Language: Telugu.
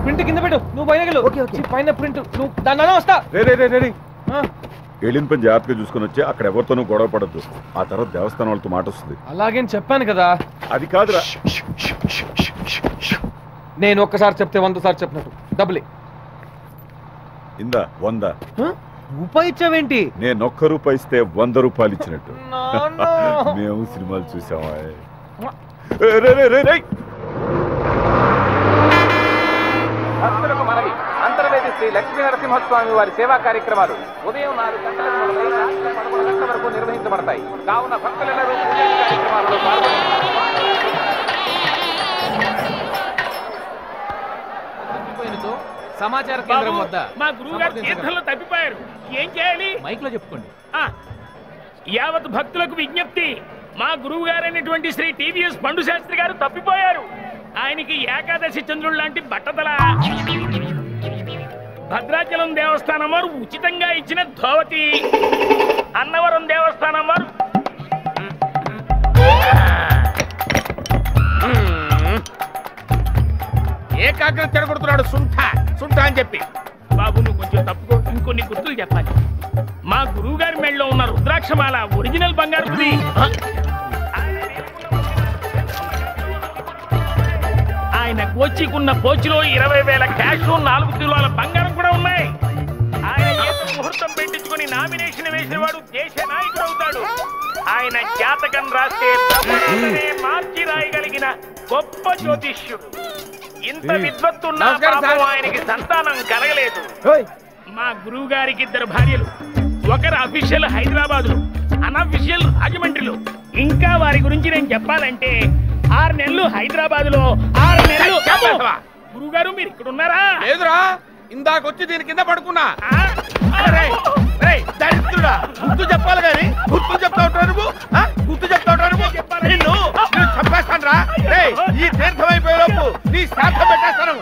ప్రింట్ కింద పెట్టు, నువ్వు పైన పైన ప్రింట్, నువ్వు దాని వస్తా. వెళ్ళిన పని జాగ్రత్తగా చూసుకుని వచ్చి అక్కడ ఎవరితోనూ గొడవ పడద్దు. ఆ తర్వాత దేవస్థానం వాళ్ళతో మాట వస్తుంది. అలాగేం చెప్పాను కదా. అది కాదురా, నేను ఒక్కసారి చెప్తే 100 సార్లు చెప్పినట్టు. డబ్బులే ఇందా 100 రూపాయి ఇచ్చావేంటి? నేను ₹1 ఇస్తే 100 రూపాయలు ఇచ్చినట్టు. మేము సినిమాలు చూసామా? భక్తులకు మనవి, అంతర్వేది శ్రీ లక్ష్మీ నరసింహస్వామి వారి సేవా కార్యక్రమాలు ఉదయం 4 గంటలకు మొదలై రాత్రి 11 గంటల వరకు నిర్వహించబడతాయి. కావున భక్తులెల్లరూ పూజా కార్యక్రమాలలో పాల్గొనడంతో సమాచార కేంద్రం వద్ద మా గురువు గారు తీర్థంలో తప్పిపోయారు. ఏం చేయాలి? మైక్ లో చెప్పుకోండి. యావత్ భక్తులకు విజ్ఞప్తి, మా గురువు గారైనటువంటి శ్రీ టీవీఎస్ పండు శాస్త్రి గారు తప్పిపోయారు. ఆయనకి ఏకాదశి చంద్రుడు లాంటి బట్టతల. భద్రాచలం దేవస్థానం వారు ఉచితంగా ఇచ్చిన ధోవతి, అన్నవరం దేవస్థానం వారు ఏకాగ్రత చెడగొడుతున్నాడు. సుంఠ అని చెప్పి. బాబు నువ్వు కొంచెం తప్పుకో, ఇంకొన్ని గుర్తులు చెప్పాలి. మా గురువు గారి మెడలో ఉన్న రుద్రాక్షమాల ఒరిజినల్ బంగారుది. ఆయన గోచికున్న పోచిలో 20,000 క్యాష్, 4 కిలోల బంగారం కూడా ఉన్నాయి. ఆయన చేత ముహూర్తం పెట్టించుకుని నామినేషన్ వేసిన వాడు దేశ నాయకుడు అవుతాడు. ఆయన జాతకం రాస్తే మార్చి రాయగలిగిన గొప్ప జ్యోతిష్యుడు. ఇంత విద్వత్తున్న ఆయనకి సంతానం కలగలేదు. మా గురువు గారికి 2 భార్యలు. ఒకరు అఫీషియల్ హైదరాబాద్లో, అన్అఫీషియల్ రాజమండ్రిలో. ఇంకా వారి గురించి నేను చెప్పాలంటే 6 నెలలు హైదరాబాద్ లో, 6 నెలలు. గురుగారు మీరు ఇక్కడ ఉన్నారా? లేదురా, ఇందాకొచ్చి దీని కింద పడుకున్నా. దరిద్రుడా, గుర్తు చెప్పాలి కానీ గుర్తు చెప్తా ఉంటారు నువ్వు. గుర్తు చెప్తా ఉంటారు నిన్ను చంపేస్తాను రా. ఈ తీర్థం అయిపోయేలోపు నీ శ్రాద్ధం పెట్టేస్తాను.